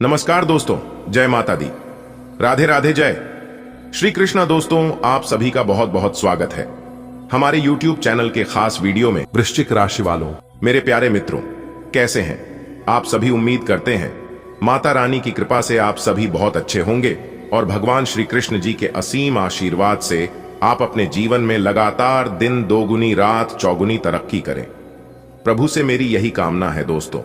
नमस्कार दोस्तों, जय माता दी, राधे राधे, जय श्री कृष्णा। दोस्तों, आप सभी का बहुत बहुत स्वागत है हमारे YouTube चैनल के खास वीडियो में। वृश्चिक राशि वालों, मेरे प्यारे मित्रों, कैसे हैं आप सभी? उम्मीद करते हैं माता रानी की कृपा से आप सभी बहुत अच्छे होंगे और भगवान श्री कृष्ण जी के असीम आशीर्वाद से आप अपने जीवन में लगातार दिन दोगुनी रात चौगुनी तरक्की करें। प्रभु से मेरी यही कामना है। दोस्तों,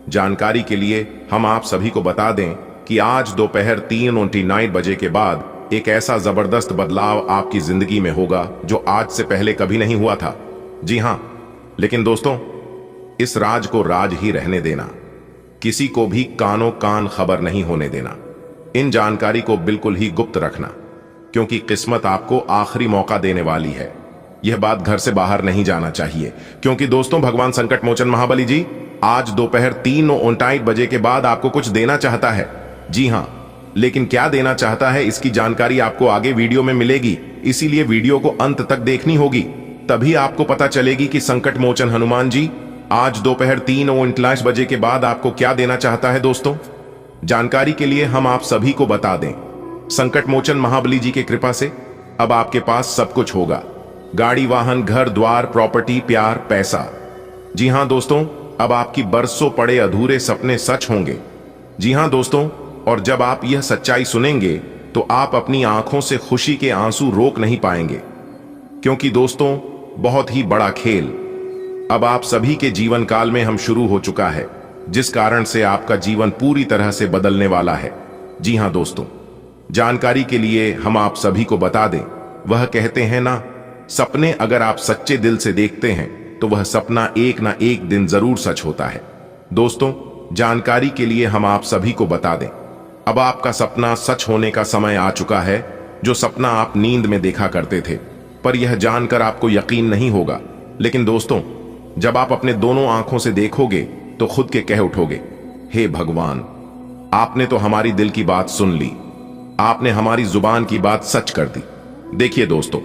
जानकारी के लिए हम आप सभी को बता दें कि आज दोपहर 3:29 बजे के बाद एक ऐसा जबरदस्त बदलाव आपकी जिंदगी में होगा जो आज से पहले कभी नहीं हुआ था। जी हां, लेकिन दोस्तों, इस राज को राज ही रहने देना, किसी को भी कानो कान खबर नहीं होने देना। इन जानकारी को बिल्कुल ही गुप्त रखना, क्योंकि किस्मत आपको आखिरी मौका देने वाली है। यह बात घर से बाहर नहीं जाना चाहिए, क्योंकि दोस्तों, भगवान संकट मोचन महाबली जी आज दोपहर 3:29 बजे के बाद आपको कुछ देना चाहता है। जी हां, लेकिन क्या देना चाहता है इसकी जानकारी आपको आगे वीडियो में मिलेगी, इसीलिए वीडियो को अंत तक देखनी होगी, तभी आपको पता चलेगी कि संकट मोचन हनुमान जी आज दोपहर 3:29 बजे के बाद आपको क्या देना चाहता है। दोस्तों, जानकारी के लिए हम आप सभी को बता दें, संकट मोचन महाबली जी की कृपा से अब आपके पास सब कुछ होगा। गाड़ी, वाहन, घर द्वार, प्रॉपर्टी, प्यार, पैसा। जी हां दोस्तों, अब आपकी बरसों पड़े अधूरे सपने सच होंगे। जी हां दोस्तों, और जब आप यह सच्चाई सुनेंगे तो आप अपनी आंखों से खुशी के आंसू रोक नहीं पाएंगे, क्योंकि दोस्तों, बहुत ही बड़ा खेल अब आप सभी के जीवन काल में हम शुरू हो चुका है, जिस कारण से आपका जीवन पूरी तरह से बदलने वाला है। जी हां दोस्तों, जानकारी के लिए हम आप सभी को बता दें, वह कहते हैं ना, सपने अगर आप सच्चे दिल से देखते हैं तो वह सपना एक ना एक दिन जरूर सच होता है। दोस्तों, जानकारी के लिए हम आप सभी को बता दें, अब आपका सपना सच होने का समय आ चुका है। जो सपना आप नींद में देखा करते थे, पर यह जानकर आपको यकीन नहीं होगा, लेकिन दोस्तों, जब आप अपने दोनों आंखों से देखोगे तो खुद के कह उठोगे, हे भगवान, आपने तो हमारी दिल की बात सुन ली, आपने हमारी जुबान की बात सच कर दी। देखिए दोस्तों,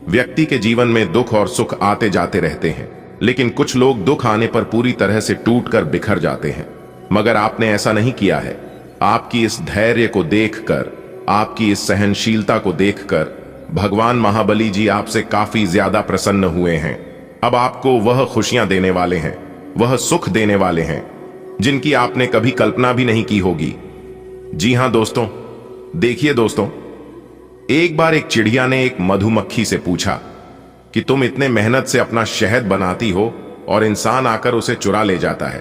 व्यक्ति के जीवन में दुख और सुख आते जाते रहते हैं, लेकिन कुछ लोग दुख आने पर पूरी तरह से टूटकर बिखर जाते हैं, मगर आपने ऐसा नहीं किया है। आपकी इस धैर्य को देखकर, आपकी इस सहनशीलता को देखकर भगवान महाबली जी आपसे काफी ज्यादा प्रसन्न हुए हैं। अब आपको वह खुशियां देने वाले हैं, वह सुख देने वाले हैं जिनकी आपने कभी कल्पना भी नहीं की होगी। जी हां दोस्तों, देखिए दोस्तों, एक बार एक चिड़िया ने एक मधुमक्खी से पूछा कि तुम इतने मेहनत से अपना शहद बनाती हो और इंसान आकर उसे चुरा ले जाता है,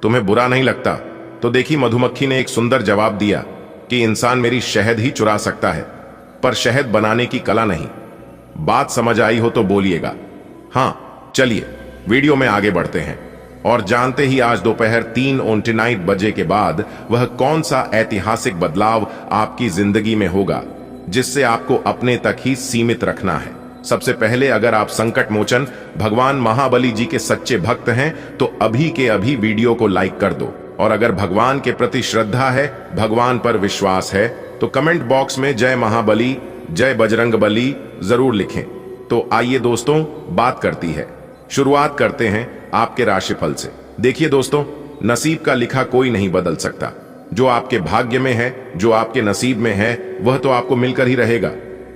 तुम्हें बुरा नहीं लगता? तो देखी, मधुमक्खी ने एक सुंदर जवाब दिया कि इंसान मेरी शहद ही चुरा सकता है, पर शहद बनाने की कला नहीं। बात समझ आई हो तो बोलिएगा। हां, चलिए वीडियो में आगे बढ़ते हैं और जानते ही आज दोपहर 3:29 बजे के बाद वह कौन सा ऐतिहासिक बदलाव आपकी जिंदगी में होगा, जिससे आपको अपने तक ही सीमित रखना है। सबसे पहले, अगर आप संकट मोचन भगवान महाबली जी के सच्चे भक्त हैं तो अभी के अभी वीडियो को लाइक कर दो, और अगर भगवान के प्रति श्रद्धा है, भगवान पर विश्वास है, तो कमेंट बॉक्स में जय महाबली, जय बजरंग बली जरूर लिखें। तो आइए दोस्तों, बात करती है, शुरुआत करते हैं आपके राशिफल से। देखिए दोस्तों, नसीब का लिखा कोई नहीं बदल सकता। जो आपके भाग्य में है, जो आपके नसीब में है, वह तो आपको मिलकर ही रहेगा।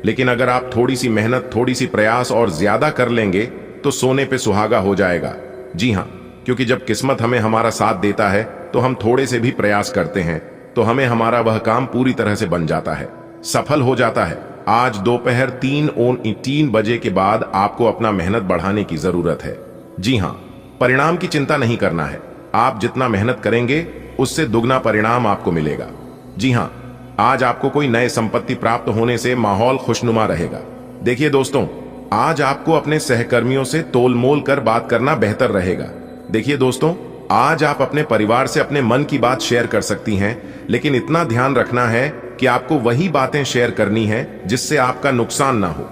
लेकिन अगर आप थोड़ी सी मेहनत, थोड़ी सी प्रयास और ज्यादा कर लेंगे तो सोने पे सुहागा हो जाएगा। जी हां, क्योंकि जब किस्मत हमें हमारा साथ देता है तो हम थोड़े से भी प्रयास करते हैं तो हमें हमारा वह काम पूरी तरह से बन जाता है, सफल हो जाता है। आज दोपहर 3:03 बजे के बाद आपको अपना मेहनत बढ़ाने की जरूरत है। जी हां, परिणाम की चिंता नहीं करना है। आप जितना मेहनत करेंगे उससे दुगना परिणाम आपको मिलेगा। जी हां, आज आपको कोई नए संपत्ति प्राप्त होने से माहौल खुशनुमा रहेगा। देखिए दोस्तों, आज आपको अपने सहकर्मियों से तोलमोल कर बात करना बेहतर रहेगा। देखिए दोस्तों, आज आप अपने परिवार से अपने मन की बात शेयर कर सकती हैं, लेकिन इतना ध्यान रखना है कि आपको वही बातें शेयर करनी है जिससे आपका नुकसान ना हो।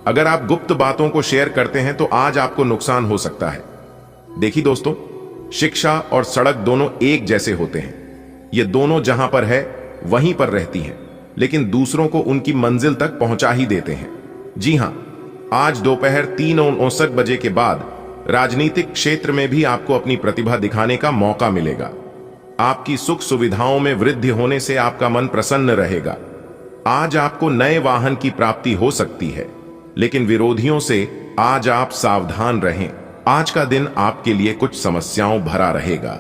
अगर आप गुप्त बातों को शेयर करते हैं तो आज आपको नुकसान हो सकता है। देखिए दोस्तों, शिक्षा और सड़क दोनों एक जैसे होते हैं। ये दोनों जहां पर है वहीं पर रहती हैं, लेकिन दूसरों को उनकी मंजिल तक पहुंचा ही देते हैं। जी हां, आज दोपहर 3:59 बजे के बाद राजनीतिक क्षेत्र में भी आपको अपनी प्रतिभा दिखाने का मौका मिलेगा। आपकी सुख सुविधाओं में वृद्धि होने से आपका मन प्रसन्न रहेगा। आज आपको नए वाहन की प्राप्ति हो सकती है, लेकिन विरोधियों से आज आप सावधान रहें। आज का दिन आपके लिए कुछ समस्याओं भरा रहेगा।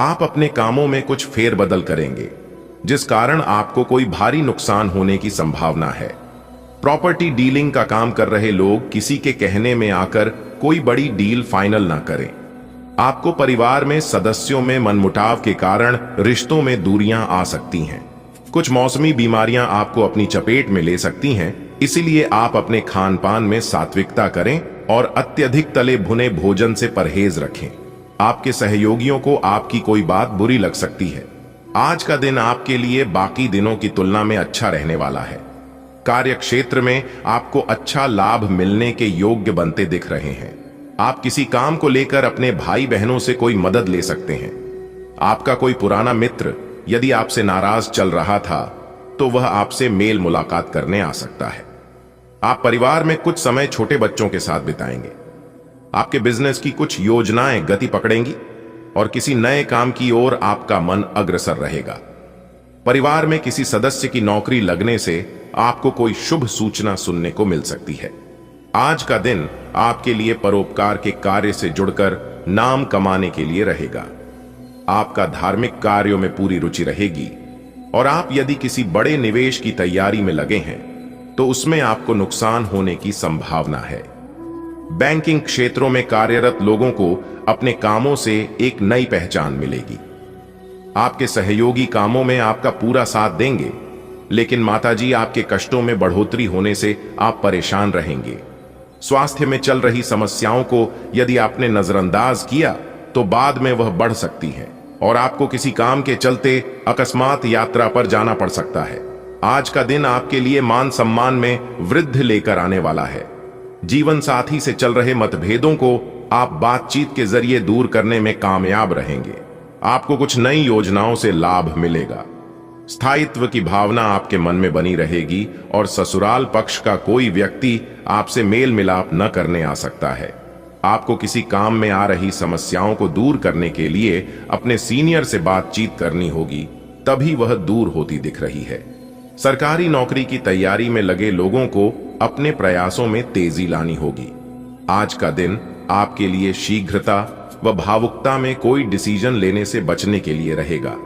आप अपने कामों में कुछ फेरबदल करेंगे, जिस कारण आपको कोई भारी नुकसान होने की संभावना है। प्रॉपर्टी डीलिंग का काम कर रहे लोग किसी के कहने में आकर कोई बड़ी डील फाइनल ना करें। आपको परिवार में सदस्यों में मनमुटाव के कारण रिश्तों में दूरियां आ सकती हैं। कुछ मौसमी बीमारियां आपको अपनी चपेट में ले सकती हैं, इसीलिए आप अपने खान पान में सात्विकता करें और अत्यधिक तले भुने भोजन से परहेज रखें। आपके सहयोगियों को आपकी कोई बात बुरी लग सकती है। आज का दिन आपके लिए बाकी दिनों की तुलना में अच्छा रहने वाला है। कार्य क्षेत्र में आपको अच्छा लाभ मिलने के योग्य बनते दिख रहे हैं। आप किसी काम को लेकर अपने भाई बहनों से कोई मदद ले सकते हैं। आपका कोई पुराना मित्र यदि आपसे नाराज चल रहा था तो वह आपसे मेल मुलाकात करने आ सकता है। आप परिवार में कुछ समय छोटे बच्चों के साथ बिताएंगे। आपके बिजनेस की कुछ योजनाएं गति पकड़ेंगी और किसी नए काम की ओर आपका मन अग्रसर रहेगा। परिवार में किसी सदस्य की नौकरी लगने से आपको कोई शुभ सूचना सुनने को मिल सकती है। आज का दिन आपके लिए परोपकार के कार्य से जुड़कर नाम कमाने के लिए रहेगा। आपका धार्मिक कार्यों में पूरी रुचि रहेगी और आप यदि किसी बड़े निवेश की तैयारी में लगे हैं तो उसमें आपको नुकसान होने की संभावना है। बैंकिंग क्षेत्रों में कार्यरत लोगों को अपने कामों से एक नई पहचान मिलेगी। आपके सहयोगी कामों में आपका पूरा साथ देंगे, लेकिन माताजी आपके कष्टों में बढ़ोतरी होने से आप परेशान रहेंगे। स्वास्थ्य में चल रही समस्याओं को यदि आपने नजरअंदाज किया तो बाद में वह बढ़ सकती है और आपको किसी काम के चलते अकस्मात यात्रा पर जाना पड़ सकता है। आज का दिन आपके लिए मान सम्मान में वृद्धि लेकर आने वाला है। जीवन साथी से चल रहे मतभेदों को आप बातचीत के जरिए दूर करने में कामयाब रहेंगे। आपको कुछ नई योजनाओं से लाभ मिलेगा। स्थायित्व की भावना आपके मन में बनी रहेगी और ससुराल पक्ष का कोई व्यक्ति आपसे मेल मिलाप न करने आ सकता है। आपको किसी काम में आ रही समस्याओं को दूर करने के लिए अपने सीनियर से बातचीत करनी होगी, तभी वह दूर होती दिख रही है। सरकारी नौकरी की तैयारी में लगे लोगों को अपने प्रयासों में तेजी लानी होगी। आज का दिन आपके लिए शीघ्रता व भावुकता में कोई डिसीजन लेने से बचने के लिए रहेगा।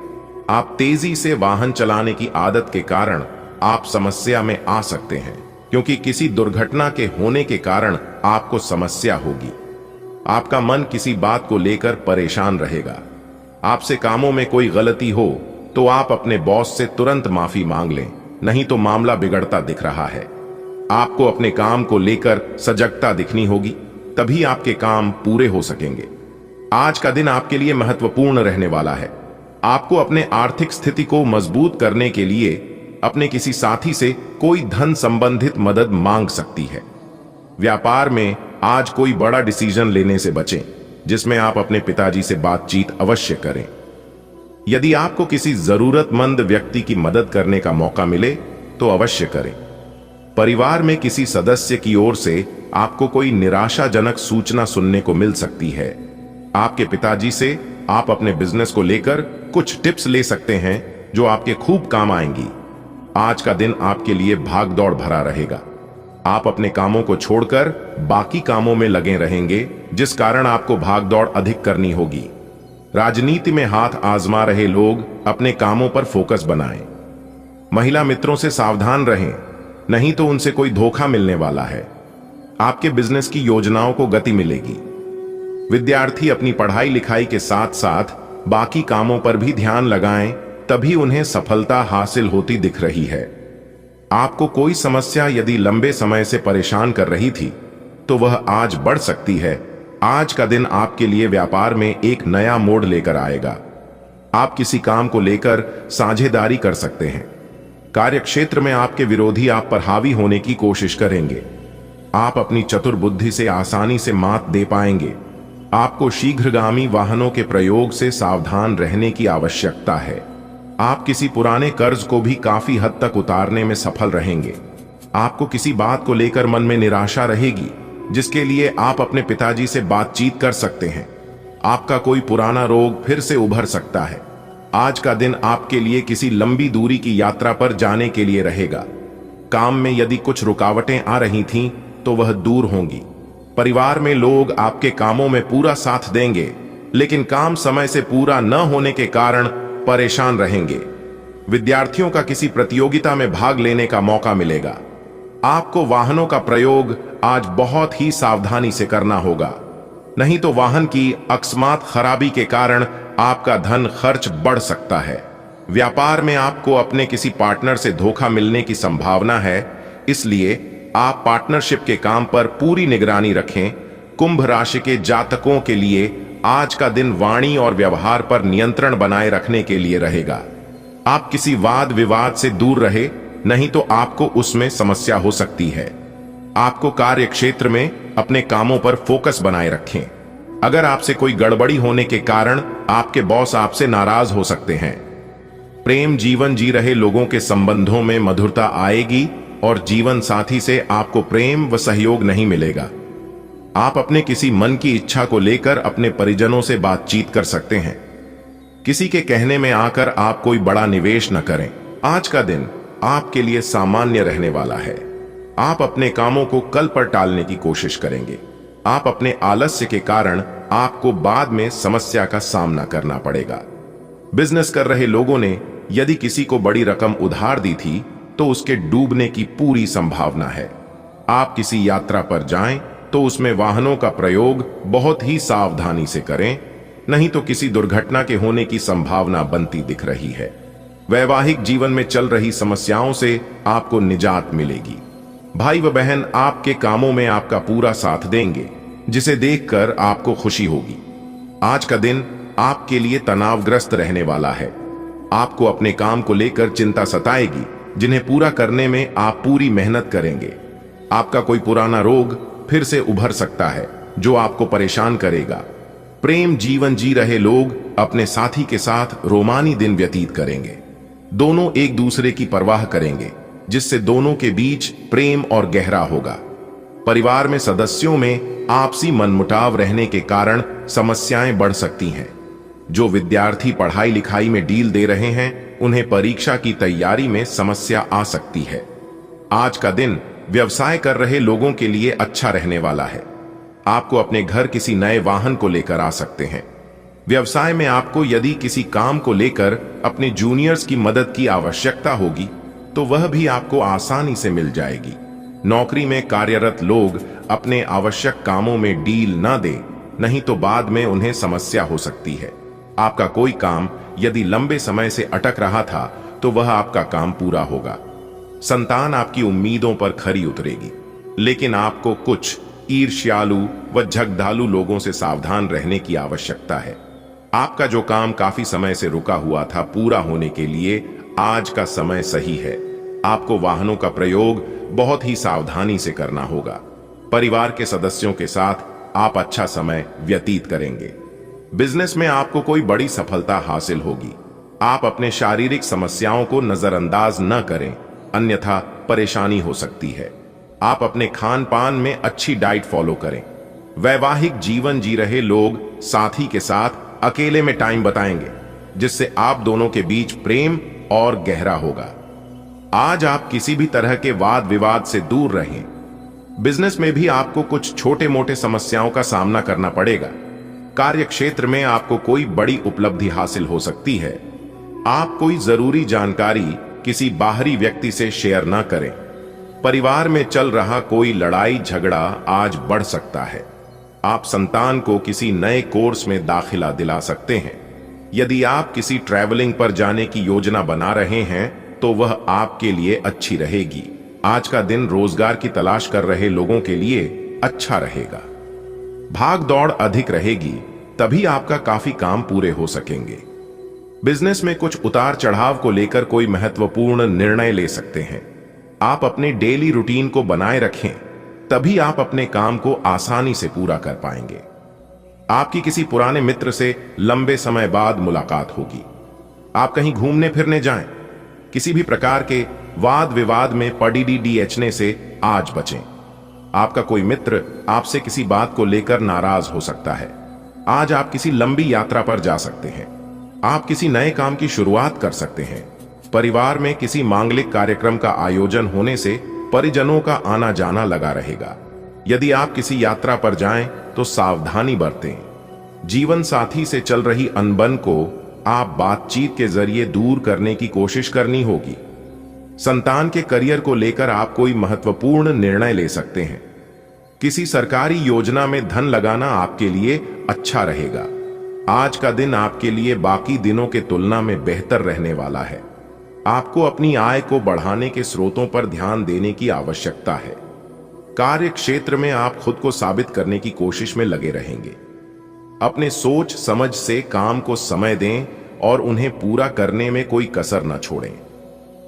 आप तेजी से वाहन चलाने की आदत के कारण आप समस्या में आ सकते हैं, क्योंकि किसी दुर्घटना के होने के कारण आपको समस्या होगी। आपका मन किसी बात को लेकर परेशान रहेगा। आपसे कामों में कोई गलती हो तो आप अपने बॉस से तुरंत माफी मांग लें, नहीं तो मामला बिगड़ता दिख रहा है। आपको अपने काम को लेकर सजगता दिखनी होगी, तभी आपके काम पूरे हो सकेंगे। आज का दिन आपके लिए महत्वपूर्ण रहने वाला है। आपको अपने आर्थिक स्थिति को मजबूत करने के लिए अपने किसी साथी से कोई धन संबंधित मदद मांग सकती है। व्यापार में आज कोई बड़ा डिसीजन लेने से बचें, जिसमें आप अपने पिताजी से बातचीत अवश्य करें। यदि आपको किसी जरूरतमंद व्यक्ति की मदद करने का मौका मिले तो अवश्य करें। परिवार में किसी सदस्य की ओर से आपको कोई निराशाजनक सूचना सुनने को मिल सकती है। आपके पिताजी से आप अपने बिजनेस को लेकर कुछ टिप्स ले सकते हैं जो आपके खूब काम आएंगी। आज का दिन आपके लिए भागदौड़ भरा रहेगा। आप अपने कामों को छोड़कर बाकी कामों में लगे रहेंगे, जिस कारण आपको भागदौड़ अधिक करनी होगी। राजनीति में हाथ आजमा रहे लोग अपने कामों पर फोकस बनाएं। महिला मित्रों से सावधान रहें, नहीं तो उनसे कोई धोखा मिलने वाला है। आपके बिजनेस की योजनाओं को गति मिलेगी। विद्यार्थी अपनी पढ़ाई लिखाई के साथ साथ बाकी कामों पर भी ध्यान लगाएं, तभी उन्हें सफलता हासिल होती दिख रही है। आपको कोई समस्या यदि लंबे समय से परेशान कर रही थी तो वह आज बढ़ सकती है। आज का दिन आपके लिए व्यापार में एक नया मोड़ लेकर आएगा। आप किसी काम को लेकर साझेदारी कर सकते हैं। कार्यक्षेत्र में आपके विरोधी आप पर हावी होने की कोशिश करेंगे। आप अपनी चतुर बुद्धि से आसानी से मात दे पाएंगे। आपको शीघ्रगामी वाहनों के प्रयोग से सावधान रहने की आवश्यकता है। आप किसी पुराने कर्ज को भी काफी हद तक उतारने में सफल रहेंगे। आपको किसी बात को लेकर मन में निराशा रहेगी, जिसके लिए आप अपने पिताजी से बातचीत कर सकते हैं। आपका कोई पुराना रोग फिर से उभर सकता है। आज का दिन आपके लिए किसी लंबी दूरी की यात्रा पर जाने के लिए रहेगा। काम में यदि कुछ रुकावटें आ रही थीं तो वह दूर होंगी। परिवार में लोग आपके कामों में पूरा साथ देंगे, लेकिन काम समय से पूरा न होने के कारण परेशान रहेंगे। विद्यार्थियों का किसी प्रतियोगिता में भाग लेने का मौका मिलेगा। आपको वाहनों का प्रयोग आज बहुत ही सावधानी से करना होगा, नहीं तो वाहन की अकस्मात खराबी के कारण आपका धन खर्च बढ़ सकता है। व्यापार में आपको अपने किसी पार्टनर से धोखा मिलने की संभावना है, इसलिए आप पार्टनरशिप के काम पर पूरी निगरानी रखें। कुंभ राशि के जातकों के लिए आज का दिन वाणी और व्यवहार पर नियंत्रण बनाए रखने के लिए रहेगा। आप किसी वाद विवाद से दूर रहे, नहीं तो आपको उसमें समस्या हो सकती है। आपको कार्य क्षेत्र में अपने कामों पर फोकस बनाए रखें। अगर आपसे कोई गड़बड़ी होने के कारण आपके बॉस आपसे नाराज हो सकते हैं। प्रेम जीवन जी रहे लोगों के संबंधों में मधुरता आएगी और जीवन साथी से आपको प्रेम व सहयोग नहीं मिलेगा। आप अपने किसी मन की इच्छा को लेकर अपने परिजनों से बातचीत कर सकते हैं। किसी के कहने में आकर आप कोई बड़ा निवेश न करें। आज का दिन आपके लिए सामान्य रहने वाला है। आप अपने कामों को कल पर टालने की कोशिश करेंगे। आप अपने आलस्य के कारण आपको बाद में समस्या का सामना करना पड़ेगा। बिजनेस कर रहे लोगों ने यदि किसी को बड़ी रकम उधार दी थी तो उसके डूबने की पूरी संभावना है। आप किसी यात्रा पर जाएं तो उसमें वाहनों का प्रयोग बहुत ही सावधानी से करें, नहीं तो किसी दुर्घटना के होने की संभावना बनती दिख रही है। वैवाहिक जीवन में चल रही समस्याओं से आपको निजात मिलेगी। भाई व बहन आपके कामों में आपका पूरा साथ देंगे, जिसे देखकर आपको खुशी होगी। आज का दिन आपके लिए तनावग्रस्त रहने वाला है। आपको अपने काम को लेकर चिंता सताएगी, जिन्हें पूरा करने में आप पूरी मेहनत करेंगे। आपका कोई पुराना रोग फिर से उभर सकता है, जो आपको परेशान करेगा। प्रेम जीवन जी रहे लोग अपने साथी के साथ रोमानी दिन व्यतीत करेंगे। दोनों एक दूसरे की परवाह करेंगे, जिससे दोनों के बीच प्रेम और गहरा होगा। परिवार में सदस्यों में आपसी मनमुटाव रहने के कारण समस्याएं बढ़ सकती हैं। जो विद्यार्थी पढ़ाई लिखाई में ढील दे रहे हैं, उन्हें परीक्षा की तैयारी में समस्या आ सकती है। आज का दिन व्यवसाय कर रहे लोगों के लिए अच्छा रहने वाला है। आपको अपने घर किसी नए वाहन को लेकर आ सकते हैं। व्यवसाय में आपको यदि किसी काम को लेकर अपने जूनियर्स की मदद की आवश्यकता होगी तो वह भी आपको आसानी से मिल जाएगी। नौकरी में कार्यरत लोग अपने आवश्यक कामों में डील न दें, नहीं तो बाद में उन्हें समस्या हो सकती है। आपका कोई काम यदि लंबे समय से अटक रहा था तो वह आपका काम पूरा होगा। संतान आपकी उम्मीदों पर खरी उतरेगी, लेकिन आपको कुछ ईर्ष्यालु व झगड़ालू लोगों से सावधान रहने की आवश्यकता है। आपका जो काम काफी समय से रुका हुआ था, पूरा होने के लिए आज का समय सही है। आपको वाहनों का प्रयोग बहुत ही सावधानी से करना होगा। परिवार के सदस्यों के साथ आप अच्छा समय व्यतीत करेंगे। बिजनेस में आपको कोई बड़ी सफलता हासिल होगी। आप अपने शारीरिक समस्याओं को नजरअंदाज न करें, अन्यथा परेशानी हो सकती है। आप अपने खान पान में अच्छी डाइट फॉलो करें। वैवाहिक जीवन जी रहे लोग साथी के साथ अकेले में टाइम बताएंगे, जिससे आप दोनों के बीच प्रेम और गहरा होगा। आज आप किसी भी तरह के वाद विवाद से दूर रहें। बिजनेस में भी आपको कुछ छोटे मोटे समस्याओं का सामना करना पड़ेगा। कार्य क्षेत्र में आपको कोई बड़ी उपलब्धि हासिल हो सकती है। आप कोई जरूरी जानकारी किसी बाहरी व्यक्ति से शेयर न करें। परिवार में चल रहा कोई लड़ाई झगड़ा आज बढ़ सकता है। आप संतान को किसी नए कोर्स में दाखिला दिला सकते हैं। यदि आप किसी ट्रैवलिंग पर जाने की योजना बना रहे हैं तो वह आपके लिए अच्छी रहेगी। आज का दिन रोजगार की तलाश कर रहे लोगों के लिए अच्छा रहेगा। भाग दौड़ अधिक रहेगी, तभी आपका काफी काम पूरे हो सकेंगे। बिजनेस में कुछ उतार चढ़ाव को लेकर कोई महत्वपूर्ण निर्णय ले सकते हैं। आप अपने डेली रूटीन को बनाए रखें, तभी आप अपने काम को आसानी से पूरा कर पाएंगे। आपकी किसी पुराने मित्र से लंबे समय बाद मुलाकात होगी। आप कहीं घूमने फिरने जाएं। किसी भी प्रकार के वाद विवाद में पड़ीडीडीएचने से आज बचें। आपका कोई मित्र आपसे किसी बात को लेकर नाराज हो सकता है। आज आप किसी लंबी यात्रा पर जा सकते हैं। आप किसी नए काम की शुरुआत कर सकते हैं। परिवार में किसी मांगलिक कार्यक्रम का आयोजन होने से परिजनों का आना जाना लगा रहेगा। यदि आप किसी यात्रा पर जाएं तो सावधानी बरतें। जीवन साथी से चल रही अनबन को आप बातचीत के जरिए दूर करने की कोशिश करनी होगी। संतान के करियर को लेकर आप कोई महत्वपूर्ण निर्णय ले सकते हैं। किसी सरकारी योजना में धन लगाना आपके लिए अच्छा रहेगा। आज का दिन आपके लिए बाकी दिनों के तुलना में बेहतर रहने वाला है। आपको अपनी आय को बढ़ाने के स्रोतों पर ध्यान देने की आवश्यकता है। कार्य क्षेत्र में आप खुद को साबित करने की कोशिश में लगे रहेंगे। अपने सोच समझ से काम को समय दें और उन्हें पूरा करने में कोई कसर न छोड़ें।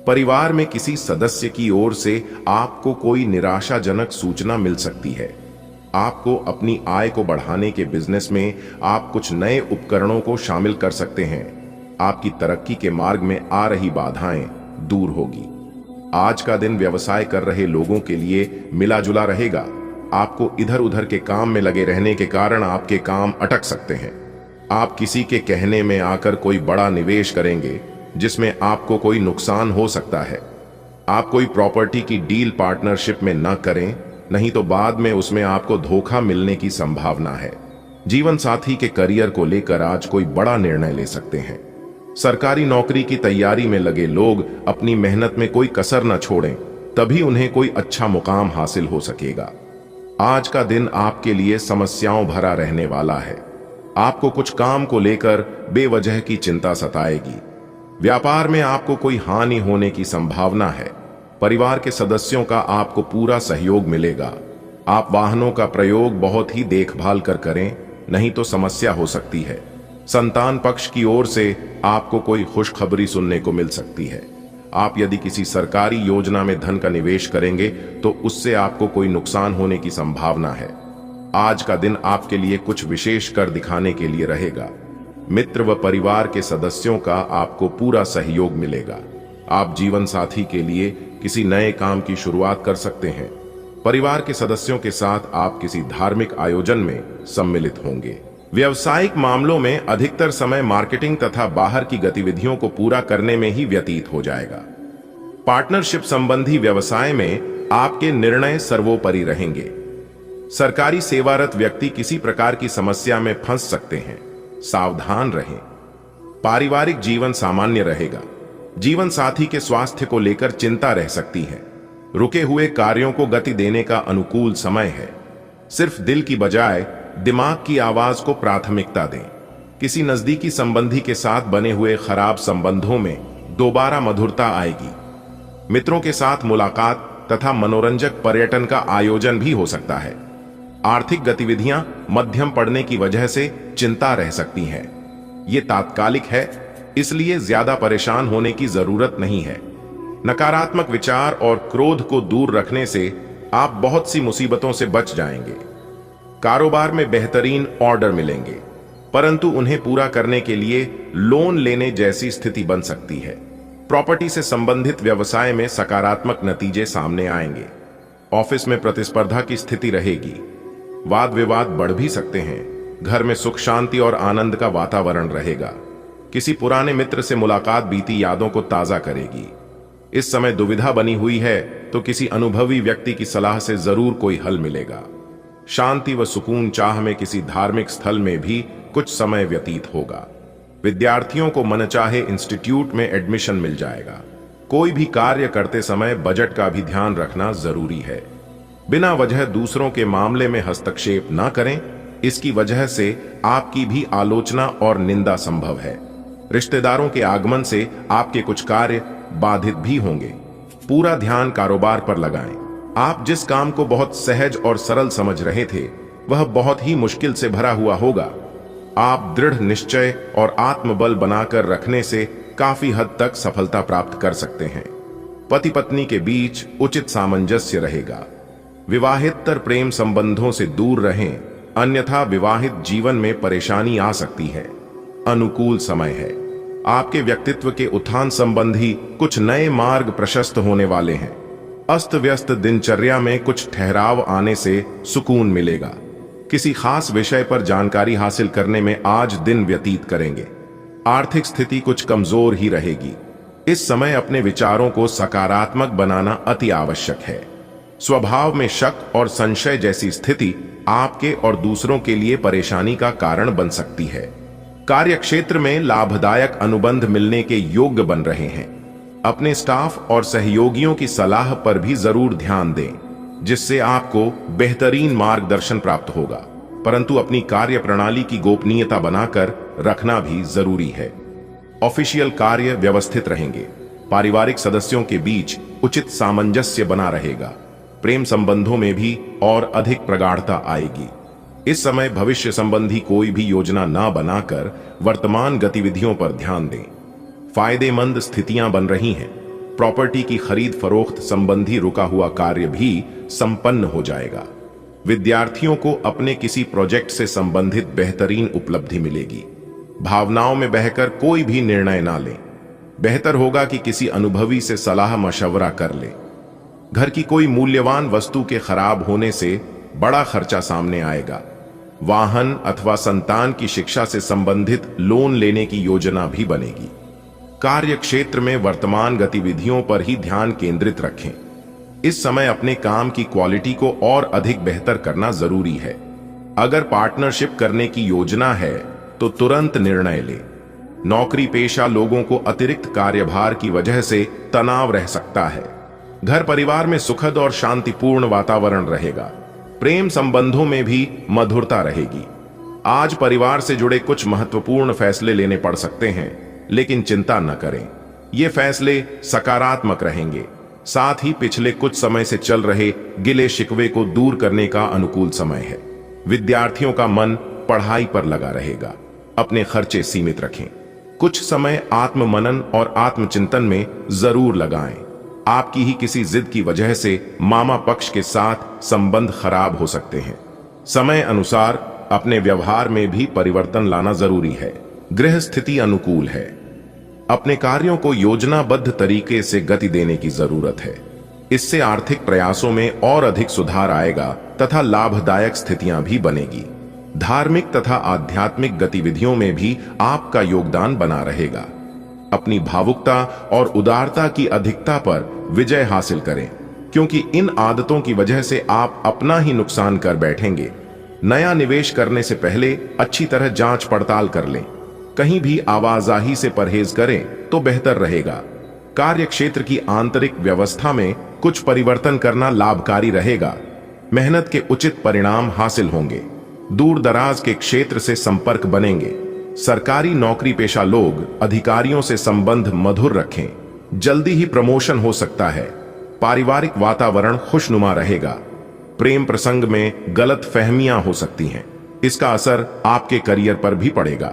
परिवार में किसी सदस्य की ओर से आपको कोई निराशाजनक सूचना मिल सकती है। आपको अपनी आय को बढ़ाने के बिजनेस में आप कुछ नए उपकरणों को शामिल कर सकते हैं। आपकी तरक्की के मार्ग में आ रही बाधाएं दूर होगी। आज का दिन व्यवसाय कर रहे लोगों के लिए मिला जुला रहेगा। आपको इधर उधर के काम में लगे रहने के कारण आपके काम अटक सकते हैं। आप किसी के कहने में आकर कोई बड़ा निवेश करेंगे जिसमें आपको कोई नुकसान हो सकता है। आप कोई प्रॉपर्टी की डील पार्टनरशिप में न करें, नहीं तो बाद में उसमें आपको धोखा मिलने की संभावना है। जीवन साथी के करियर को लेकर आज कोई बड़ा निर्णय ले सकते हैं। सरकारी नौकरी की तैयारी में लगे लोग अपनी मेहनत में कोई कसर न छोड़ें, तभी उन्हें कोई अच्छा मुकाम हासिल हो सकेगा। आज का दिन आपके लिए समस्याओं भरा रहने वाला है। आपको कुछ काम को लेकर बेवजह की चिंता सताएगी। व्यापार में आपको कोई हानि होने की संभावना है। परिवार के सदस्यों का आपको पूरा सहयोग मिलेगा। आप वाहनों का प्रयोग बहुत ही देखभाल कर करें, नहीं तो समस्या हो सकती है। संतान पक्ष की ओर से आपको कोई खुशखबरी सुनने को मिल सकती है। आप यदि किसी सरकारी योजना में धन का निवेश करेंगे तो उससे आपको कोई नुकसान होने की संभावना है। आज का दिन आपके लिए कुछ विशेष कर दिखाने के लिए रहेगा। मित्र व परिवार के सदस्यों का आपको पूरा सहयोग मिलेगा। आप जीवन साथी के लिए किसी नए काम की शुरुआत कर सकते हैं। परिवार के सदस्यों के साथ आप किसी धार्मिक आयोजन में सम्मिलित होंगे। व्यावसायिक मामलों में अधिकतर समय मार्केटिंग तथा बाहर की गतिविधियों को पूरा करने में ही व्यतीत हो जाएगा। पार्टनरशिप संबंधी व्यवसाय में आपके निर्णय सर्वोपरि रहेंगे। सरकारी सेवारत व्यक्ति किसी प्रकार की समस्या में फंस सकते हैं, सावधान रहें। पारिवारिक जीवन सामान्य रहेगा। जीवन साथी के स्वास्थ्य को लेकर चिंता रह सकती है। रुके हुए कार्यों को गति देने का अनुकूल समय है। सिर्फ दिल की बजाय दिमाग की आवाज को प्राथमिकता दें। किसी नजदीकी संबंधी के साथ बने हुए खराब संबंधों में दोबारा मधुरता आएगी। मित्रों के साथ मुलाकात तथा मनोरंजक पर्यटन का आयोजन भी हो सकता है। आर्थिक गतिविधियां मध्यम पड़ने की वजह से चिंता रह सकती हैं। ये तात्कालिक है, इसलिए ज्यादा परेशान होने की जरूरत नहीं है। नकारात्मक विचार और क्रोध को दूर रखने से आप बहुत सी मुसीबतों से बच जाएंगे। कारोबार में बेहतरीन ऑर्डर मिलेंगे, परंतु उन्हें पूरा करने के लिए लोन लेने जैसी स्थिति बन सकती है। प्रॉपर्टी से संबंधित व्यवसाय में सकारात्मक नतीजे सामने आएंगे। ऑफिस में प्रतिस्पर्धा की स्थिति रहेगी। वाद विवाद बढ़ भी सकते हैं। घर में सुख शांति और आनंद का वातावरण रहेगा। किसी पुराने मित्र से मुलाकात बीती यादों को ताजा करेगी। इस समय दुविधा बनी हुई है तो किसी अनुभवी व्यक्ति की सलाह से जरूर कोई हल मिलेगा। शांति व सुकून चाह में किसी धार्मिक स्थल में भी कुछ समय व्यतीत होगा। विद्यार्थियों को मनचाहे इंस्टीट्यूट में एडमिशन मिल जाएगा। कोई भी कार्य करते समय बजट का भी ध्यान रखना जरूरी है। बिना वजह दूसरों के मामले में हस्तक्षेप न करें, इसकी वजह से आपकी भी आलोचना और निंदा संभव है। रिश्तेदारों के आगमन से आपके कुछ कार्य बाधित भी होंगे। पूरा ध्यान कारोबार पर लगाएं। आप जिस काम को बहुत सहज और सरल समझ रहे थे, वह बहुत ही मुश्किल से भरा हुआ होगा। आप दृढ़ निश्चय और आत्मबल बनाकर रखने से काफी हद तक सफलता प्राप्त कर सकते हैं। पति पत्नी के बीच उचित सामंजस्य रहेगा। विवाहितर प्रेम संबंधों से दूर रहें, अन्यथा विवाहित जीवन में परेशानी आ सकती है। अनुकूल समय है। आपके व्यक्तित्व के उत्थान संबंधी कुछ नए मार्ग प्रशस्त होने वाले हैं। अस्त व्यस्त दिनचर्या में कुछ ठहराव आने से सुकून मिलेगा। किसी खास विषय पर जानकारी हासिल करने में आज दिन व्यतीत करेंगे। आर्थिक स्थिति कुछ कमजोर ही रहेगी। इस समय अपने विचारों को सकारात्मक बनाना अति आवश्यक है। स्वभाव में शक और संशय जैसी स्थिति आपके और दूसरों के लिए परेशानी का कारण बन सकती है। कार्यक्षेत्र में लाभदायक अनुबंध मिलने के योग्य बन रहे हैं। अपने स्टाफ और सहयोगियों की सलाह पर भी जरूर ध्यान दें, जिससे आपको बेहतरीन मार्गदर्शन प्राप्त होगा। परंतु अपनी कार्य प्रणाली की गोपनीयता बनाकर रखना भी जरूरी है। ऑफिशियल कार्य व्यवस्थित रहेंगे। पारिवारिक सदस्यों के बीच उचित सामंजस्य बना रहेगा। प्रेम संबंधों में भी और अधिक प्रगाढ़ता आएगी। इस समय भविष्य संबंधी कोई भी योजना ना बनाकर वर्तमान गतिविधियों पर ध्यान दें। फायदेमंद स्थितियां बन रही हैं। प्रॉपर्टी की खरीद फरोख्त संबंधी रुका हुआ कार्य भी संपन्न हो जाएगा। विद्यार्थियों को अपने किसी प्रोजेक्ट से संबंधित बेहतरीन उपलब्धि मिलेगी। भावनाओं में बहकर कोई भी निर्णय ना लें। बेहतर होगा कि किसी अनुभवी से सलाह मशवरा कर लें। घर की कोई मूल्यवान वस्तु के खराब होने से बड़ा खर्चा सामने आएगा। वाहन अथवा संतान की शिक्षा से संबंधित लोन लेने की योजना भी बनेगी। कार्य क्षेत्र में वर्तमान गतिविधियों पर ही ध्यान केंद्रित रखें। इस समय अपने काम की क्वालिटी को और अधिक बेहतर करना जरूरी है। अगर पार्टनरशिप करने की योजना है तो तुरंत निर्णय लें। नौकरी पेशा लोगों को अतिरिक्त कार्यभार की वजह से तनाव रह सकता है। घर परिवार में सुखद और शांतिपूर्ण वातावरण रहेगा। प्रेम संबंधों में भी मधुरता रहेगी। आज परिवार से जुड़े कुछ महत्वपूर्ण फैसले लेने पड़ सकते हैं, लेकिन चिंता न करें, ये फैसले सकारात्मक रहेंगे। साथ ही पिछले कुछ समय से चल रहे गिले शिकवे को दूर करने का अनुकूल समय है। विद्यार्थियों का मन पढ़ाई पर लगा रहेगा। अपने खर्चे सीमित रखें। कुछ समय आत्म मनन और आत्मचिंतन में जरूर लगाएं। आपकी ही किसी जिद की वजह से मामा पक्ष के साथ संबंध खराब हो सकते हैं। समय अनुसार अपने व्यवहार में भी परिवर्तन लाना जरूरी है। गृह स्थिति अनुकूल है। अपने कार्यों को योजनाबद्ध तरीके से गति देने की जरूरत है। इससे आर्थिक प्रयासों में और अधिक सुधार आएगा तथा लाभदायक स्थितियां भी बनेगी। धार्मिक तथा आध्यात्मिक गतिविधियों में भी आपका योगदान बना रहेगा। अपनी भावुकता और उदारता की अधिकता पर विजय हासिल करें, क्योंकि इन आदतों की वजह से आप अपना ही नुकसान कर बैठेंगे। नया निवेश करने से पहले अच्छी तरह जांच पड़ताल कर लें। कहीं भी आवाजाही से परहेज करें तो बेहतर रहेगा। कार्य क्षेत्र की आंतरिक व्यवस्था में कुछ परिवर्तन करना लाभकारी रहेगा। मेहनत के उचित परिणाम हासिल होंगे। दूर दराज के क्षेत्र से संपर्क बनेंगे। सरकारी नौकरी पेशा लोग अधिकारियों से संबंध मधुर रखें। जल्दी ही प्रमोशन हो सकता है। पारिवारिक वातावरण खुशनुमा रहेगा। प्रेम प्रसंग में गलत फहमियां हो सकती हैं। इसका असर आपके करियर पर भी पड़ेगा।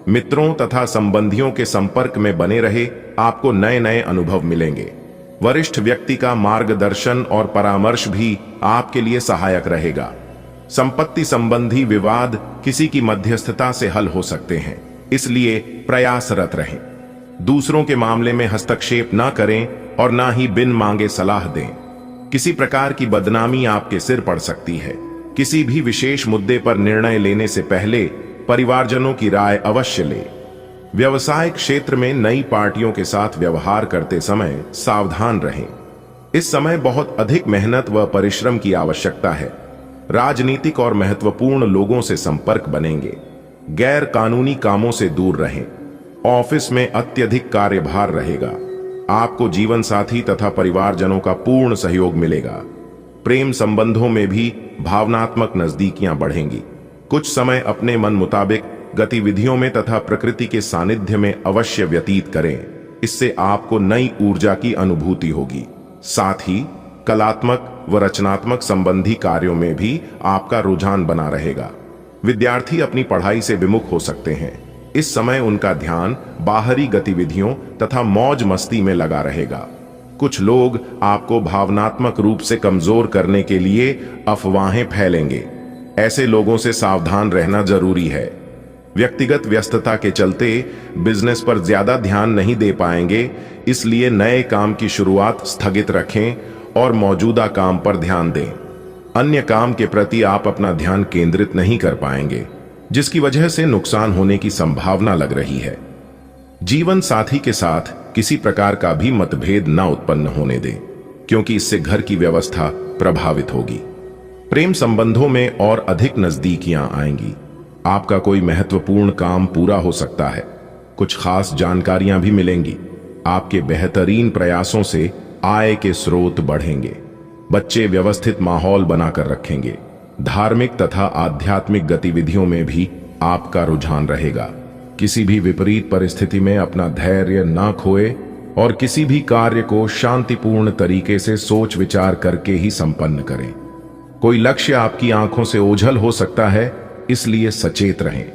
मित्रों तथा संबंधियों के संपर्क में बने रहे, आपको नए नए अनुभव मिलेंगे। वरिष्ठ व्यक्ति का मार्गदर्शन और परामर्श भी आपके लिए सहायक रहेगा। संपत्ति संबंधी विवाद किसी की मध्यस्थता से हल हो सकते हैं, इसलिए प्रयासरत रहें। दूसरों के मामले में हस्तक्षेप ना करें और ना ही बिन मांगे सलाह दें। किसी प्रकार की बदनामी आपके सिर पड़ सकती है। किसी भी विशेष मुद्दे पर निर्णय लेने से पहले परिवारजनों की राय अवश्य लें। व्यवसाय क्षेत्र में नई पार्टियों के साथ व्यवहार करते समय सावधान रहें। इस समय बहुत अधिक मेहनत व परिश्रम की आवश्यकता है। राजनीतिक और महत्वपूर्ण लोगों से संपर्क बनेंगे। गैर कानूनी कामों से दूर रहें। ऑफिस में अत्यधिक कार्यभार रहेगा। आपको जीवन साथी तथा परिवारजनों का पूर्ण सहयोग मिलेगा। प्रेम संबंधों में भी भावनात्मक नजदीकियां बढ़ेंगी। कुछ समय अपने मन मुताबिक गतिविधियों में तथा प्रकृति के सानिध्य में अवश्य व्यतीत करें। इससे आपको नई ऊर्जा की अनुभूति होगी। साथ ही कलात्मक व रचनात्मक संबंधी कार्यों में भी आपका रुझान बना रहेगा। विद्यार्थी अपनी पढ़ाई से विमुख हो सकते हैं। इस समय उनका ध्यान बाहरी गतिविधियों तथा मौज मस्ती में लगा रहेगा। कुछ लोग आपको भावनात्मक रूप से कमजोर करने के लिए अफवाहें फैलेंगे। ऐसे लोगों से सावधान रहना जरूरी है। व्यक्तिगत व्यस्तता के चलते बिजनेस पर ज्यादा ध्यान नहीं दे पाएंगे, इसलिए नए काम की शुरुआत स्थगित रखें और मौजूदा काम पर ध्यान दें। अन्य काम के प्रति आप अपना ध्यान केंद्रित नहीं कर पाएंगे, जिसकी वजह से नुकसान होने की संभावना लग रही है। जीवन साथी के साथ किसी प्रकार का भी मतभेद न उत्पन्न होने दें, क्योंकि इससे घर की व्यवस्था प्रभावित होगी। प्रेम संबंधों में और अधिक नजदीकियां आएंगी। आपका कोई महत्वपूर्ण काम पूरा हो सकता है। कुछ खास जानकारियां भी मिलेंगी। आपके बेहतरीन प्रयासों से आय के स्रोत बढ़ेंगे। बच्चे व्यवस्थित माहौल बनाकर रखेंगे। धार्मिक तथा आध्यात्मिक गतिविधियों में भी आपका रुझान रहेगा। किसी भी विपरीत परिस्थिति में अपना धैर्य ना खोए और किसी भी कार्य को शांतिपूर्ण तरीके से सोच विचार करके ही संपन्न करें। कोई लक्ष्य आपकी आंखों से ओझल हो सकता है, इसलिए सचेत रहें।